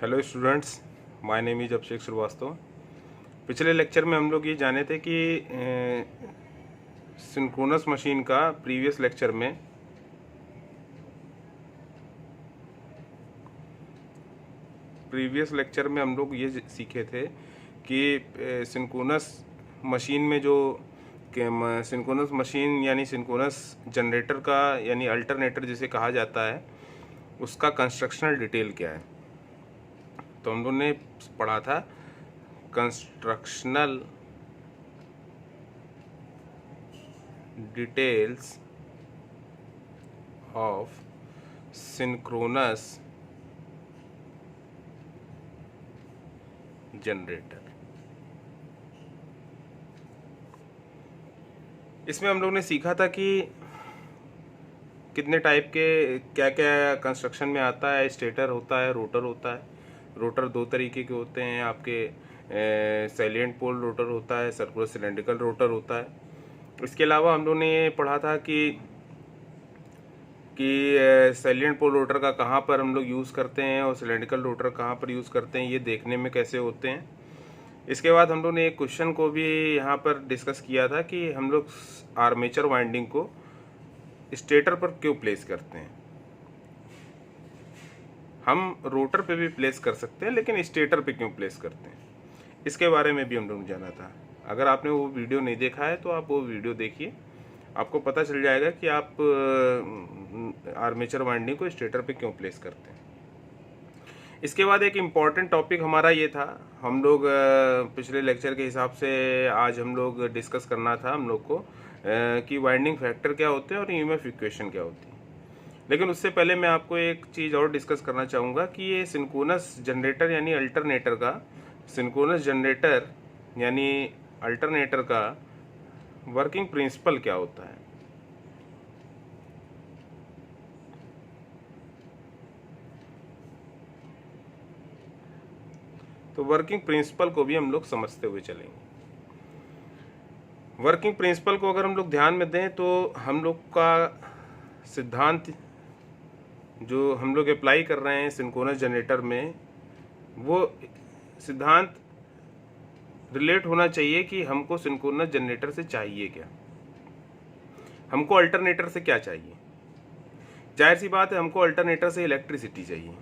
Hello students, my name is Abhishek Shrivastava. पिछले lecture में हम लोग ये जाने थे कि सिंक्रोनस मशीन का प्रीवियस लेक्चर में हम लोग ये सीखे थे कि सिंक्रोनस मशीन में जो सिंक्रोनस मशीन यानी सिंक्रोनस जनरेटर का यानी अल्टरनेटर जिसे कहा जाता है, उसका कंस्ट्रक्शनल डिटेल क्या है। तो हम लोगों ने पढ़ा था constructional details of synchronous generator. इसमें हम लोग ने सीखा था कि कितने टाइप के क्या क्या कंस्ट्रक्शन में आता है। स्टेटर होता है, रोटर होता है। रोटर दो तरीके के होते हैं आपके, सैलिएंट पोल रोटर होता है, सर्कुलर सिलेंड्रिकल रोटर होता है। इसके अलावा हम लोग ने ये पढ़ा था कि सैलिएंट पोल रोटर का कहाँ पर हम लोग यूज़ करते हैं और सिलेंड्रिकल रोटर कहाँ पर यूज़ करते हैं, ये देखने में कैसे होते हैं। इसके बाद हम लोग ने एक क्वेश्चन को भी यहाँ पर डिस्कस किया था कि हम लोग आर्मेचर वाइंडिंग को स्टेटर पर क्यों प्लेस करते हैं। हम रोटर पे भी प्लेस कर सकते हैं, लेकिन स्टेटर पे क्यों प्लेस करते हैं, इसके बारे में भी हम लोग जाना था। अगर आपने वो वीडियो नहीं देखा है तो आप वो वीडियो देखिए, आपको पता चल जाएगा कि आप आर्मेचर वाइंडिंग को स्टेटर पे क्यों प्लेस करते हैं। इसके बाद एक इम्पॉर्टेंट टॉपिक हमारा ये था, हम लोग पिछले लेक्चर के हिसाब से आज हम लोग डिस्कस करना था हम लोग को कि वाइंडिंग फैक्टर क्या होते हैं और ईएमएफ इक्वेशन क्या होती है। लेकिन उससे पहले मैं आपको एक चीज़ और डिस्कस करना चाहूँगा कि ये सिंक्रोनस जनरेटर यानी अल्टरनेटर का सिंक्रोनस जनरेटर यानी अल्टरनेटर का वर्किंग प्रिंसिपल क्या होता है। तो वर्किंग प्रिंसिपल को भी हम लोग समझते हुए चलेंगे। वर्किंग प्रिंसिपल को अगर हम लोग ध्यान में दें तो हम लोग का सिद्धांत जो हम लोग अप्लाई कर रहे हैं सिंक्रोनस जनरेटर में, वो सिद्धांत रिलेट होना चाहिए कि हमको सिंक्रोनस जनरेटर से चाहिए क्या, हमको अल्टरनेटर से क्या चाहिए। जाहिर सी बात है, हमको अल्टरनेटर से इलेक्ट्रिसिटी चाहिए।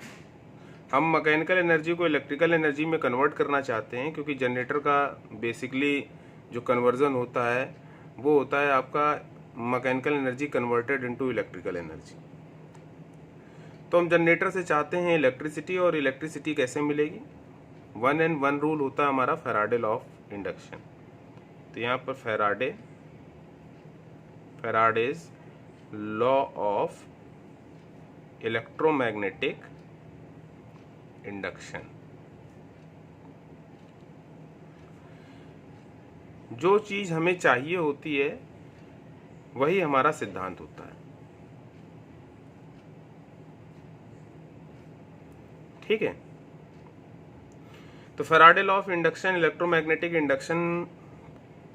हम मैकेनिकल एनर्जी को इलेक्ट्रिकल एनर्जी में कन्वर्ट करना चाहते हैं, क्योंकि जनरेटर का बेसिकली जो कन्वर्जन होता है वो होता है आपका mechanical energy converted into electrical energy. तो हम जनरेटर से चाहते हैं इलेक्ट्रिसिटी, और इलेक्ट्रिसिटी कैसे मिलेगी। 1 and 1 रूल होता है हमारा फैराडे लॉ ऑफ इंडक्शन। तो यहाँ पर Faraday's law of electromagnetic induction, जो चीज हमें चाहिए होती है वही हमारा सिद्धांत होता है। ठीक है, तो Faraday law of induction, electromagnetic induction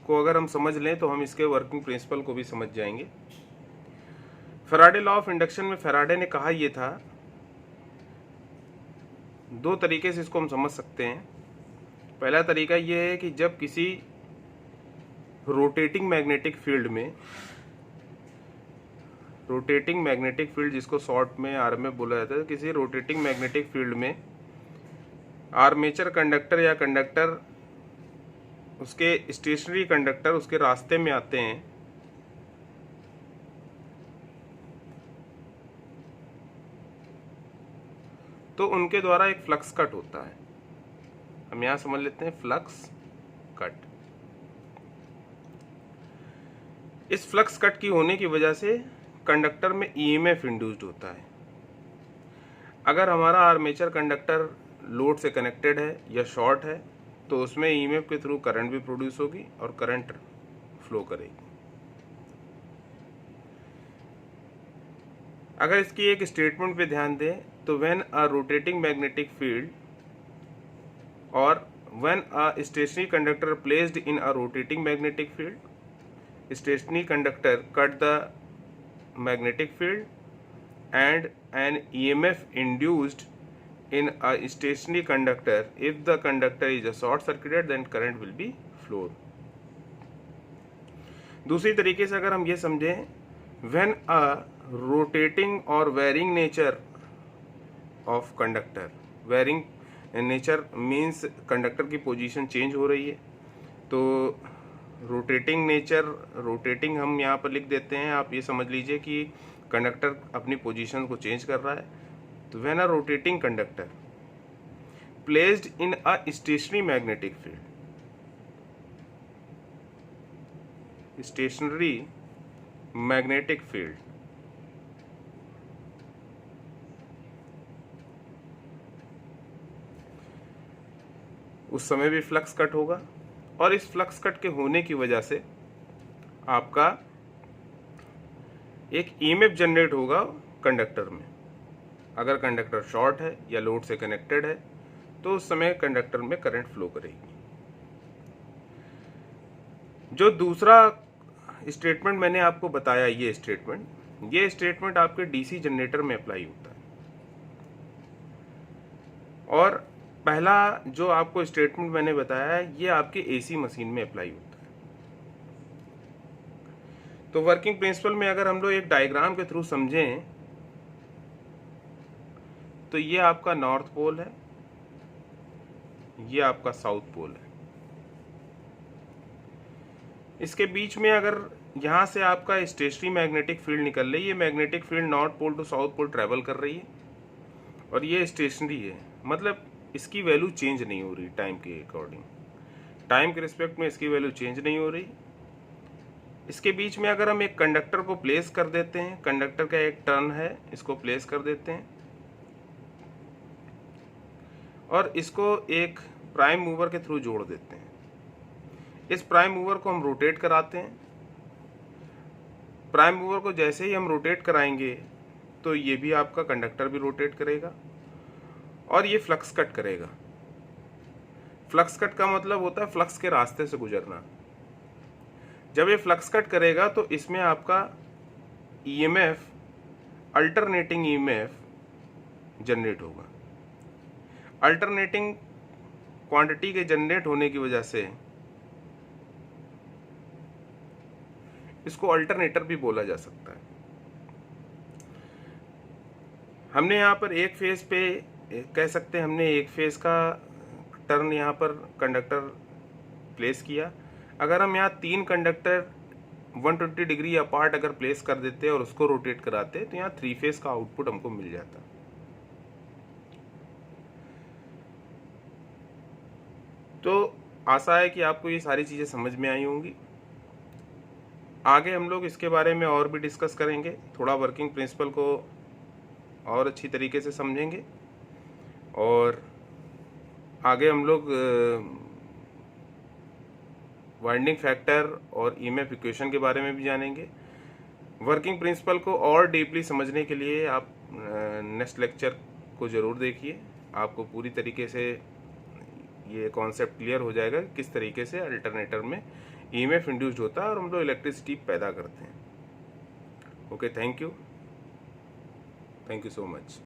को अगर हम समझ लें तो हम इसके वर्किंग प्रिंसिपल को भी समझ जाएंगे। फैराडे लॉ ऑफ इंडक्शन में फैराडे ने कहा यह था, दो तरीके से इसको हम समझ सकते हैं। पहला तरीका यह है कि जब किसी रोटेटिंग मैग्नेटिक फील्ड जिसको शॉर्ट में आरएमएफ बोला जाता है, किसी रोटेटिंग मैग्नेटिक फील्ड में आर्मेचर कंडक्टर या कंडक्टर उसके स्टेशनरी कंडक्टर उसके रास्ते में आते हैं, तो उनके द्वारा एक फ्लक्स कट होता है। हम यहां समझ लेते हैं फ्लक्स कट। इस फ्लक्स कट की होने की वजह से कंडक्टर में ईएमएफ इंड्यूस्ड होता है। अगर हमारा आर्मेचर कंडक्टर लोड से कनेक्टेड है या शॉर्ट है तो उसमें ईएमएफ के थ्रू करंट भी प्रोड्यूस होगी और करंट फ्लो करेगी। अगर इसकी एक स्टेटमेंट पे ध्यान दें तो when a rotating magnetic field और when a stationary conductor placed in a rotating magnetic field, stationary conductor cut the magnetic field and an EMF induced in a stationary conductor, if the conductor is a short circuited then current will be flowed. दूसरी तरीके से अगर हम ये समझें, when a rotating or varying nature of conductor, varying nature means conductor की position change हो रही है, तो रोटेटिंग नेचर, रोटेटिंग हम यहाँ पर लिख देते हैं, आप ये समझ लीजिए कि कंडक्टर अपनी पोजीशन को चेंज कर रहा है। तो when a rotating conductor placed in a stationary magnetic field, stationary magnetic field, उस समय भी फ्लक्स कट होगा, और इस फ्लक्स कट के होने की वजह से आपका एक ईएमएफ जनरेट होगा कंडक्टर में। अगर कंडक्टर शॉर्ट है या लोड से कनेक्टेड है तो उस समय कंडक्टर में करंट फ्लो करेगी। जो दूसरा स्टेटमेंट मैंने आपको बताया, ये स्टेटमेंट आपके डीसी जनरेटर में अप्लाई होता है, और पहला जो आपको स्टेटमेंट मैंने बताया है ये आपके एसी मशीन में अप्लाई होता है। तो वर्किंग प्रिंसिपल में अगर हम लोग एक डायग्राम के थ्रू समझें तो ये आपका नॉर्थ पोल है, ये आपका साउथ पोल है। इसके बीच में अगर यहाँ से आपका स्टेशनरी मैग्नेटिक फील्ड निकल रही है, ये magnetic field north pole to south pole travel कर रही है, और ये स्टेशनरी है, मतलब इसकी वैल्यू चेंज नहीं हो रही टाइम के अकॉर्डिंग, टाइम के रिस्पेक्ट में इसकी वैल्यू चेंज नहीं हो रही। इसके बीच में अगर हम एक कंडक्टर को प्लेस कर देते हैं, कंडक्टर का एक टर्न है, इसको प्लेस कर देते हैं और इसको एक प्राइम मूवर के थ्रू जोड़ देते हैं। इस प्राइम मूवर को हम रोटेट कराते हैं। प्राइम मूवर को जैसे ही हम रोटेट कराएंगे तो ये भी आपका कंडक्टर भी रोटेट करेगा और ये फ्लक्स कट करेगा। फ्लक्स कट का मतलब होता है फ्लक्स के रास्ते से गुजरना। जब ये फ्लक्स कट करेगा तो इसमें आपका ईएमएफ, अल्टरनेटिंग ईएमएफ जनरेट होगा। अल्टरनेटिंग क्वांटिटी के जनरेट होने की वजह से इसको अल्टरनेटर भी बोला जा सकता है। हमने यहाँ पर एक फेज पे कह सकते हैं, हमने एक फेज का टर्न यहाँ पर कंडक्टर प्लेस किया। अगर हम यहाँ 3 कंडक्टर 120 डिग्री अपार्ट अगर प्लेस कर देते और उसको रोटेट कराते तो यहाँ 3 फेज का आउटपुट हमको मिल जाता। तो आशा है कि आपको ये सारी चीज़ें समझ में आई होंगी। आगे हम लोग इसके बारे में और भी डिस्कस करेंगे, थोड़ा वर्किंग प्रिंसिपल को और अच्छी तरीके से समझेंगे, और आगे हम लोग वाइंडिंग फैक्टर और ईएमएफ इक्वेशन के बारे में भी जानेंगे। वर्किंग प्रिंसिपल को और डीपली समझने के लिए आप नेक्स्ट लेक्चर को ज़रूर देखिए, आपको पूरी तरीके से ये कॉन्सेप्ट क्लियर हो जाएगा किस तरीके से अल्टरनेटर में ईएमएफ इंड्यूस्ड होता है और हम लोग इलेक्ट्रिसिटी पैदा करते हैं। Okay, thank you so much.